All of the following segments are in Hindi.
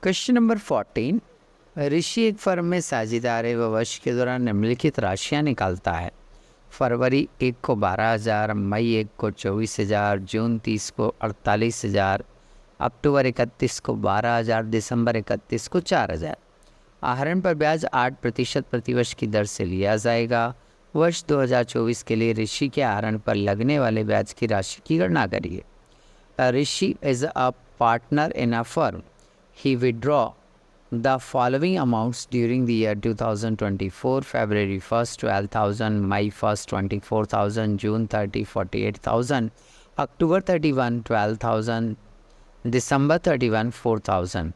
Question number 14। ऋषि एक फर्म में साझेदार है। वह वर्ष के दौरान निम्नलिखित राशियां निकालता है। फरवरी 1 को 12,000, मई 1 को 24,000, जून 30 को 48,000, अक्टूबर 31 को 12,000, दिसंबर 31 को 4,000। आहरण पर ब्याज 8% प्रतिवर्ष की दर से लिया जाएगा। वर्ष 2024 के लिए ऋषि के आहरण पर लगने वाले ब्याज की राशि की गणना करिए। Rishi is a partner in a firm. He withdraw the following amounts during the year 2024: February 1st 12,000, May 1st 24,000, June 30 48,000, October 31 12,000, December 31 4,000.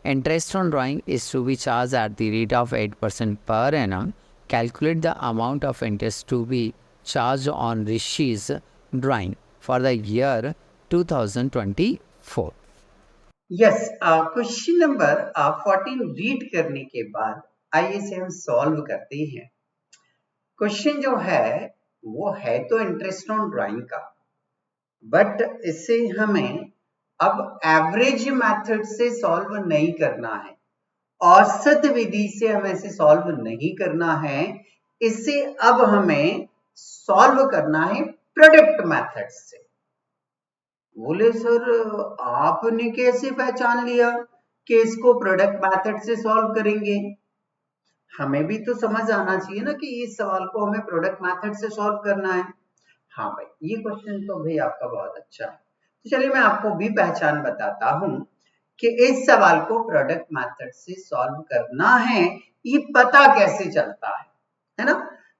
Interest on drawing is to be charged at the rate of 8% per annum. Calculate the amount of interest to be charged on Rishi's drawing for the year 2024. Yes, question number 14 read करने के बाद आइए इसे हम सॉल्व करते हैं। क्वेश्चन जो है वो है तो इंटरेस्ट ऑन ड्राइंग का, बट इसे हमें अब एवरेज मेथड से सॉल्व नहीं करना है, औसत विधि से हमें इसे सॉल्व नहीं करना है। इसे अब हमें सॉल्व करना है प्रोडक्ट मेथड से। बोले सर आपने कैसे पहचान लिया कि इसको प्रोडक्ट मेथड से सॉल्व करेंगे? हमें भी तो समझ आना चाहिए ना कि इस सवाल को हमें प्रोडक्ट मेथड से सॉल्व करना है। हाँ भाई, ये क्वेश्चन तो भाई आपका बहुत अच्छा है। तो चलिए मैं आपको भी पहचान बताता हूं कि इस सवाल को प्रोडक्ट मेथड से सॉल्व करना है, ये पता कैसे चलता है ना?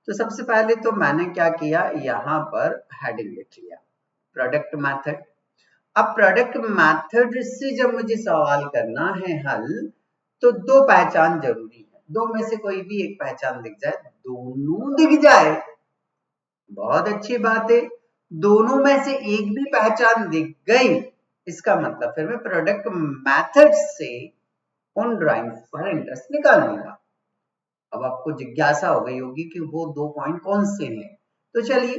तो सबसे पहले तो मैंने क्या किया, यहां पर हेडिंग लिख लिया प्रोडक्ट मेथड। अब प्रोडक्ट मेथड से जब मुझे सवाल करना है हल, तो दो पहचान जरूरी है। दो में से कोई भी एक पहचान दिख जाए, दोनों दिख जाए बहुत अच्छी बात है। दोनों में से एक भी पहचान दिख गई, इसका मतलब फिर मैं प्रोडक्ट मेथड से उन ड्राइंग पर इंटरेस्ट निकालूंगा। अब आपको जिज्ञासा हो गई होगी कि वो दो पॉइंट कौन से हैं। तो चलिए,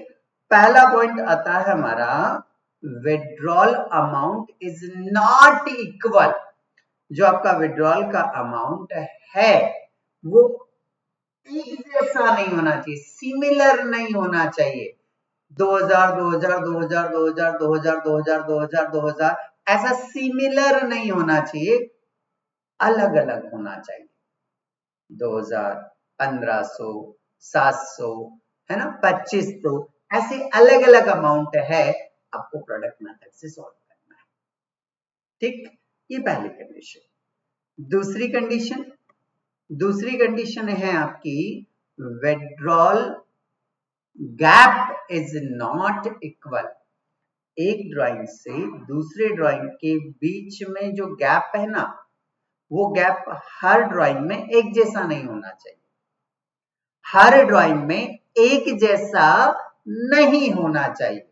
पहला पॉइंट आता है हमारा withdrawal amount is not equal. जो आपका विड्रॉल का अमाउंट है वो एक जैसा नहीं होना चाहिए, सिमिलर नहीं होना चाहिए। 2000 2000 2000 2000 2000 2000 2000 2000 ऐसा सिमिलर नहीं होना चाहिए, अलग अलग होना चाहिए। 2000, 1500, 700, है ना, 2500, ऐसे अलग अलग अमाउंट है, आपको प्रोडक्ट मेथड से सॉल्व करना है। ठीक, ये पहली कंडीशन। दूसरी कंडीशन है आपकी withdrawal gap is not equal. एक ड्राइंग से दूसरे ड्राइंग के बीच में जो गैप है ना, वो गैप हर ड्राइंग में एक जैसा नहीं होना चाहिए। हर ड्राइंग में एक जैसा नहीं होना चाहिए।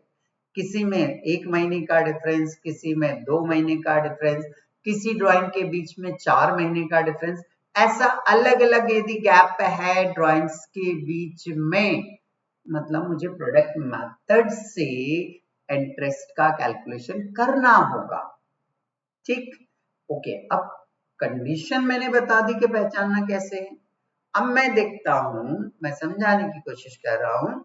किसी में 1 महीने का डिफरेंस, किसी में 2 महीने का डिफरेंस, किसी ड्राइंग के बीच में 4 महीने का डिफरेंस, ऐसा अलग अलग यदि गैप है ड्राइंग्स के बीच में, मतलब मुझे प्रोडक्ट मेथड से इंटरेस्ट का कैलकुलेशन करना होगा। ठीक, ओके। अब कंडीशन मैंने बता दी कि पहचानना कैसे है। अब मैं देखता हूं, मैं समझाने की कोशिश कर रहा हूं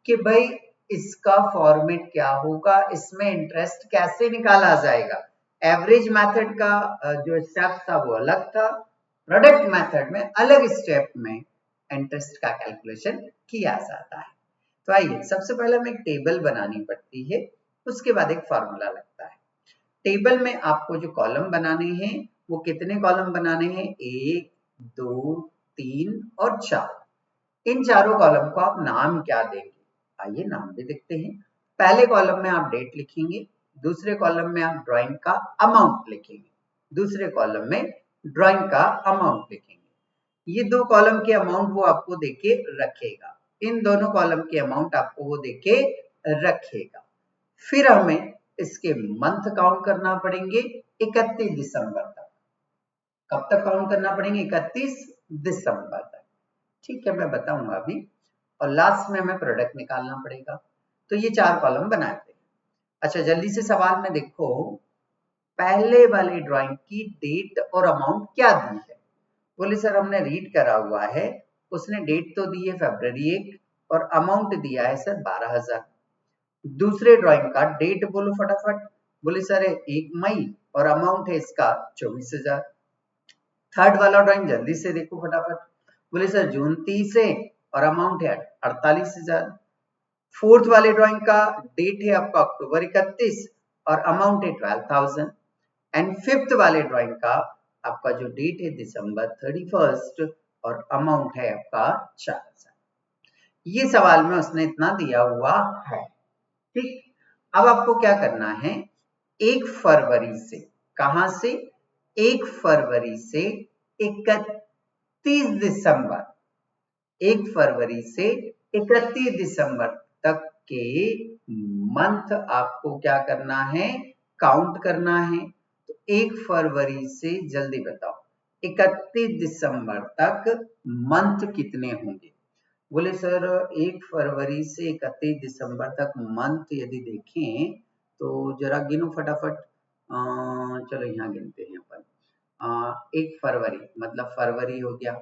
कि भाई इसका फॉर्मेट क्या होगा, इसमें इंटरेस्ट कैसे निकाला जाएगा। एवरेज मेथड का जो स्टेप था वो अलग था, प्रोडक्ट मेथड में अलग स्टेप में इंटरेस्ट का कैलकुलेशन किया जाता है। तो आइए, सबसे पहले हमें एक टेबल बनानी पड़ती है, उसके बाद एक फॉर्मूला लगता है। टेबल में आपको जो कॉलम बनाने हैं वो कितने कॉलम बनाने हैं, 1 2 3 और 4। इन चारों कॉलम को आप नाम क्या देंगे, आइए नाम भी देखते हैं। पहले कॉलम में आप डेट लिखेंगे, दूसरे कॉलम में आप ड्राइंग का अमाउंट लिखेंगे, दूसरे कॉलम में ड्राइंग का अमाउंट लिखेंगे। ये दो कॉलम के अमाउंट वो आपको देके रखेगा, इन दोनों कॉलम के अमाउंट आपको वो देके रखेगा। फिर हमें इसके मंथ काउंट करना पड़ेंगे 31 दिसंबर तक। कब तक काउंट करना पड़ेंगे, 31 दिसंबर तक। ठीक है, मैं बताऊंगा अभी। और लास्ट में हमें प्रोडक्ट निकालना पड़ेगा। तो ये 4 कॉलम बनाते हैं। अच्छा, जल्दी से सवाल में देखो, पहले वाले ड्राइंग की डेट और अमाउंट क्या दी है? बोले सर हमने रीड करा हुआ है, उसने डेट तो दी है February 1 और अमाउंट दिया है सर 12,000। दूसरे ड्राइंग का डेट बोलो फटाफट। बोले सर 1 मई और अमाउंट है इसका 24,000। थर्ड वाला ड्राइंग जल्दी से देखो फटाफट। बोले सर जून 30 है और अमाउंट है 48,000। फोर्थ वाले ड्राइंग का डेट है आपका अक्टूबर 31 और अमाउंट है 12,000। एंड फिफ्थ वाले ड्राइंग का आपका जो डेट है दिसंबर 31 और अमाउंट है आपका 4,000। ये सवाल में उसने इतना दिया हुआ है। ठीक, अब आपको क्या करना है, 1 फरवरी से, कहां से, 1 फरवरी से 31 दिसंबर, 1 फरवरी से 31 दिसंबर तक के मंथ आपको क्या करना है, काउंट करना है। तो 1 फरवरी से जल्दी बताओ 31 दिसंबर तक मंथ कितने होंगे? बोले सर 1 फरवरी से 31 दिसंबर तक मंथ यदि देखें तो जरा गिनो फटाफट। चलो यहाँ गिनते हैं अपन। 1 फरवरी मतलब फरवरी हो गया,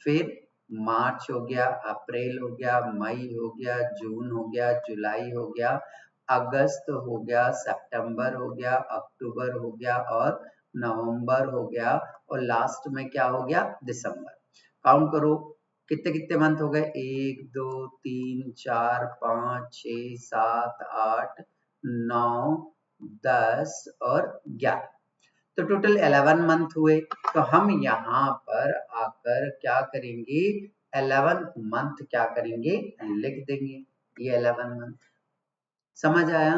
फिर मार्च हो गया, अप्रैल हो गया, मई हो गया, जून हो गया, जुलाई हो गया, अगस्त हो गया, सितंबर हो गया, अक्टूबर हो गया और नवंबर हो गया और लास्ट में क्या हो गया, दिसंबर। काउंट करो कितने कितने मंथ हो गए, 1 2 3 4 5 6 7 8 9 10 और 11, तो टोटल 11 मंथ हुए। तो हम यहाँ पर आकर क्या करेंगे, 11 मंथ क्या करेंगे, लिख देंगे, ये 11 मंथ। समझ आया?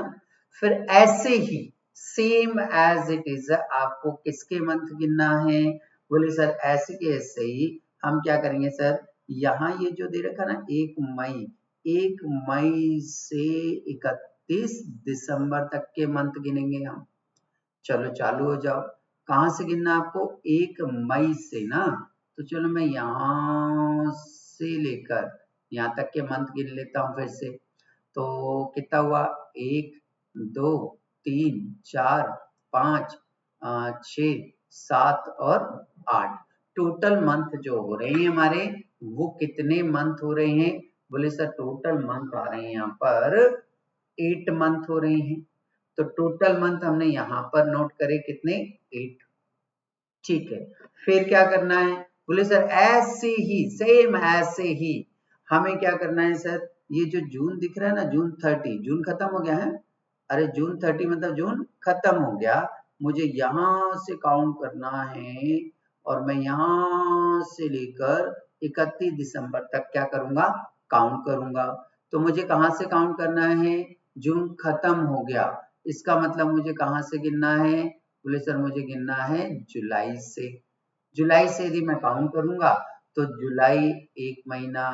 फिर ऐसे ही सेम एज इट इज आपको किसके मंथ गिनना है? बोले सर ऐसे के ऐसे ही हम क्या करेंगे सर, यहाँ ये जो दे रखा ना 1 मई, 1 मई से 31 दिसंबर तक के मंथ गिनेंगे हम। चलो चालू हो जाओ, कहां से गिनना आपको, 1 मई से ना, तो चलो मैं यहां से लेकर यहां तक के मंथ गिन लेता हूं फिर से। तो कितना हुआ, 1 2 3 4 5 6 7 और 8, टोटल मंथ जो हो रहे हैं हमारे वो कितने मंथ हो रहे हैं? बोले सर टोटल मंथ आ रहे हैं यहाँ पर 8 मंथ हो रहे हैं। तो टोटल मंथ हमने यहाँ पर नोट करे कितने, 8। ठीक है, फिर क्या करना है? बोले सर ऐसे ही सेम ऐसे ही हमें क्या करना है सर, ये जो जून दिख रहा है ना, जून 30, जून खत्म हो गया है, अरे जून 30 मतलब जून खत्म हो गया, मुझे यहाँ से काउंट करना है और मैं यहाँ से लेकर 31 दिसंबर तक क्या करूंगा, काउंट करूंगा। तो मुझे कहाँ से काउंट करना है, जून खत्म हो गया, इसका मतलब मुझे कहाँ से गिनना है? बोले सर मुझे गिनना है जुलाई से। जुलाई से यदि मैं काउंट करूंगा तो जुलाई 1 महीना,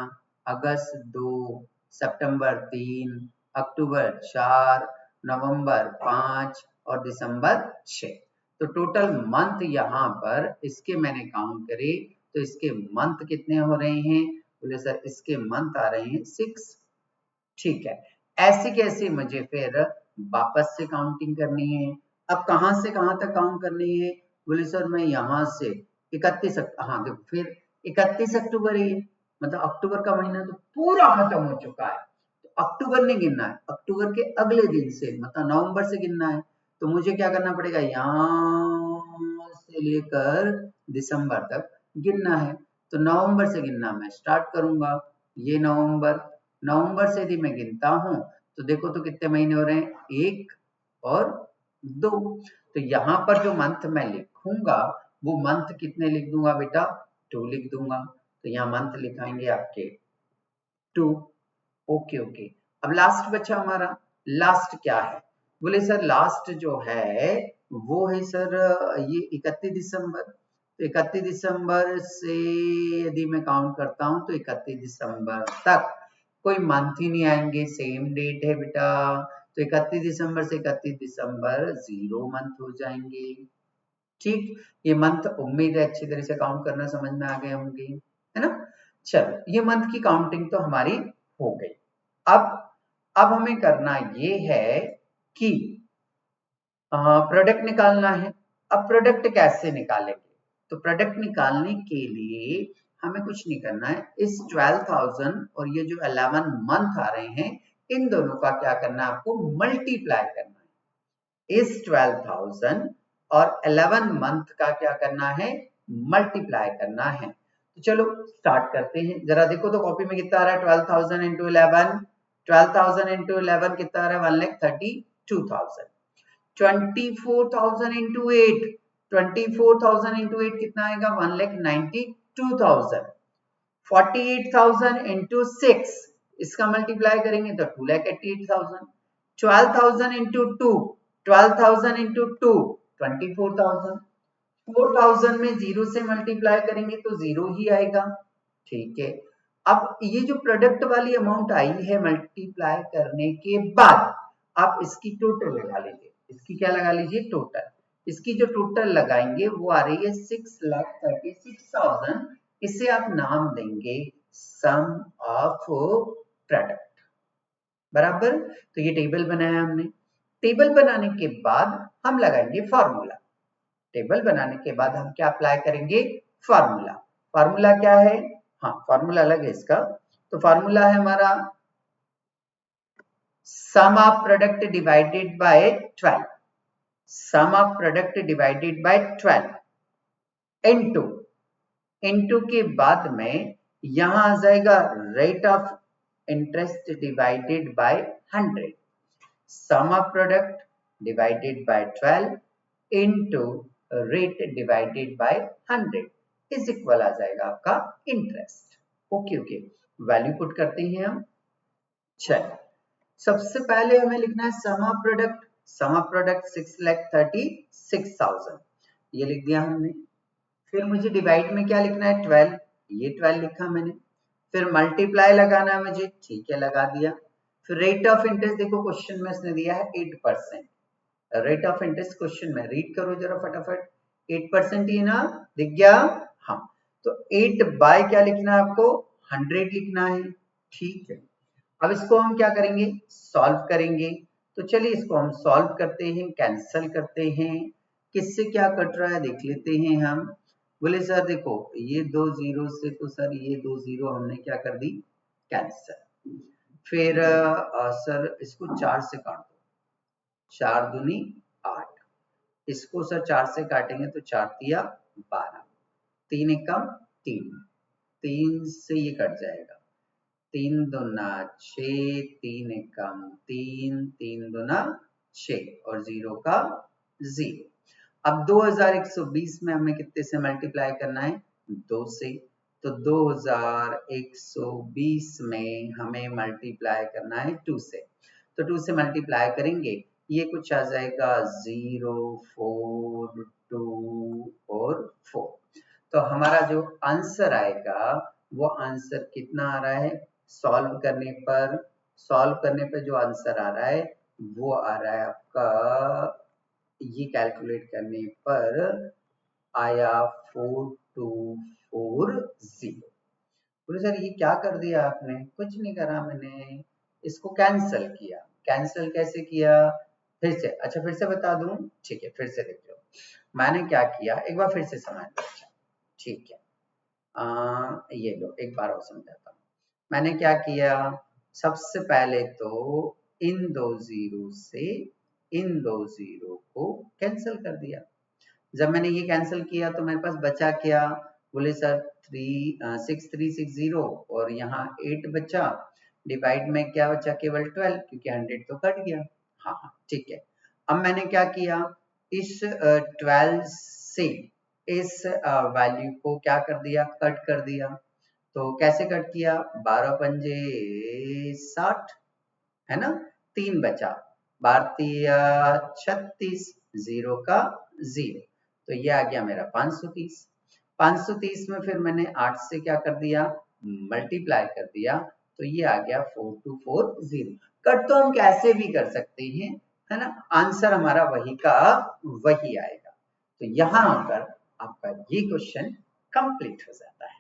अगस्त 2, सितंबर 3, अक्टूबर 4, नवंबर 5 और दिसंबर 6। तो टोटल मंथ यहाँ पर इसके मैंने काउंट करे तो इसके मंथ कितने हो रहे हैं? बोले सर इसके मंथ आ रहे हैं 6। ठीक है, ऐसे कैसे मुझे फिर वापस से काउंटिंग करनी है। अब कहां से कहां तक काउंट करनी है? बोले सर मैं यहां से 31, हाँ देखो फिर 31 अक्टूबर ही है, मतलब अक्टूबर का महीना तो पूरा खत्म हो चुका है, तो अक्टूबर नहीं गिनना है, अक्टूबर के अगले दिन से मतलब नवंबर से गिनना है। तो मुझे क्या करना पड़ेगा, यहाँ से लेकर दिसंबर तक गिनना है। तो नवंबर से गिनना मैं स्टार्ट करूंगा, ये नवंबर, नवंबर से यदि मैं गिनता हूं तो देखो तो कितने महीने हो रहे हैं, 1 और 2। तो यहाँ पर जो मंथ मैं लिखूंगा वो मंथ कितने लिख दूंगा बेटा, 2 लिख दूंगा। तो यहाँ मंथ लिखाएंगे आपके 2। ओके ओके, अब लास्ट बचा हमारा, लास्ट क्या है? बोले सर लास्ट जो है वो है सर ये 31 दिसंबर। तो 31 दिसंबर से यदि मैं काउंट करता हूं तो 31 दिसंबर तक कोई मंथ ही नहीं आएंगे, सेम डेट है बेटा। तो 31 दिसंबर से 31 दिसंबर 0 मंथ हो जाएंगे। ठीक, ये मंथ उम्मीद है अच्छी तरह से काउंट करना समझ में आ गए होंगे, है ना। चलो ये मंथ की काउंटिंग तो हमारी हो गई। अब हमें करना ये है कि प्रोडक्ट निकालना है। अब प्रोडक्ट कैसे निकालेंगे? तो प्रोडक्ट निकालने के लिए हमें कुछ नहीं करना है, इस 12,000 और ये जो 11 मंथ आ रहे हैं इन दोनों का क्या करना है, आपको मल्टीप्लाई करना है। इस 12,000 और 11 मंथ का क्या करना है, मल्टीप्लाई करना है। तो चलो स्टार्ट करते हैं। जरा देखो तो कॉपी में कितना आ रहा है, 12,000 इंटू 11, 12,000 इंटू 11 कितना आ रहा है, 1,32,000। 24,000 इंटू 8, 24,000 इंटू 8 कितना आएगा, 1,92,000। 48,000 इंटू 6 इसका मल्टीप्लाई करेंगे तो 2,88,000। 12,000 इंटू 2, 12,000 इंटू 2 24,000। 4,000 में जीरो से मल्टीप्लाई करेंगे तो जीरो ही आएगा। ठीक है, अब ये जो प्रोडक्ट वाली अमाउंट आई है मल्टीप्लाई करने के बाद आप इसकी टोटल लगा लीजिए। इसकी क्या लगा लीजिए, टोटल। इसकी जो टोटल लगाएंगे वो आ रही है 6,36,000। इसे आप नाम देंगे सम ऑफ प्रोडक्ट, बराबर। तो ये टेबल बनाया हमने। टेबल बनाने के बाद हम लगाएंगे फॉर्मूला। टेबल बनाने के बाद हम क्या अप्लाई करेंगे, फॉर्मूला। फॉर्मूला क्या है, हाँ फॉर्मूला अलग है इसका। तो फॉर्मूला है हमारा sum of product divided by 12, sum of product divided by 12 into, into के बाद में यहां आ जाएगा rate of interest divided by 100, sum of product divided by 12 into rate divided by 100 is equal आ जाएगा आपका interest. Okay okay, value put करते हैं हम। चलिए, सबसे पहले हमें लिखना है sum of product. Sum of product 6,36,000 ये लिख दिया हमने। फिर मुझे डिवाइड में क्या लिखना है, 12, ये 12 लिखा मैंने। फिर मल्टीप्लाई लगाना है मुझे, ठीक है लगा दिया। फिर रेट ऑफ इंटरेस्ट, देखो क्वेश्चन में इसने दिया है 8%। रेट ऑफ इंटरेस्ट क्वेश्चन में रीड करो जरा फटाफट, 8% ही ना, दिख गया। हाँ, तो 8 बाय क्या लिखना है आपको, 100 लिखना है। ठीक है, अब इसको हम क्या करेंगे, सॉल्व करेंगे। तो चलिए इसको हम सॉल्व करते हैं, कैंसिल करते हैं। किससे क्या कट रहा है देख लेते हैं हम। बोले सर देखो ये 2 जीरो से, तो सर ये 2 जीरो हमने क्या कर दी, कैंसिल। फिर सर इसको 4 से काट दो, 4 दूनी 8। इसको सर 4 से काटेंगे तो 4 तिया 12, 3 एकम 3, 3 से ये कट जाएगा, 3 दूना 6, 3 एकम 3, 3 दूना 6 और 0 का 0। अब 2120 में हमें कितने से मल्टीप्लाई करना है, 2 से। तो 2120 में हमें मल्टीप्लाई करना है 2 से। तो 2 से मल्टीप्लाई करेंगे, ये कुछ आ जाएगा 0, 4, 2 और 4। तो हमारा जो आंसर आएगा वो आंसर कितना आ रहा है, सॉल्व करने पर, सॉल्व करने पर जो आंसर आ रहा है वो आ रहा है आपका, ये कैलकुलेट करने पर आया 4240। बोले सर ये क्या कर दिया आपने, कुछ नहीं करा मैंने, इसको कैंसिल किया। कैंसिल कैसे किया, फिर से, अच्छा फिर से बता दूं, ठीक है फिर से देख लो। मैंने क्या किया, एक बार फिर से समझ लो। अच्छा ठीक है, ये लो एक बार और समझाता हूँ। मैंने क्या किया, सबसे पहले तो इन 2 जीरो से इन 2 जीरो को कैंसिल कर दिया। जब मैंने ये कैंसिल किया तो मेरे पास बचा क्या, बोले सर 6360 और यहाँ 8 बचा, डिवाइड में क्या बचा, केवल 12, क्योंकि 100 तो कट गया। हाँ हाँ ठीक है, अब मैंने क्या किया, इस 12 से इस वैल्यू को क्या कर दिया, कट कर दिया। तो कैसे कट किया, 12 पंजे 60 है ना, 3 बचा, 12 36, 0 का 0। तो ये आ गया मेरा 530। 530 में फिर मैंने 8 से क्या कर दिया, मल्टीप्लाई कर दिया, तो ये आ गया 4240। कट तो हम कैसे भी कर सकते हैं, है ना, आंसर हमारा वही का वही आएगा। तो यहाँ आकर आपका ये क्वेश्चन कंप्लीट हो जाता है।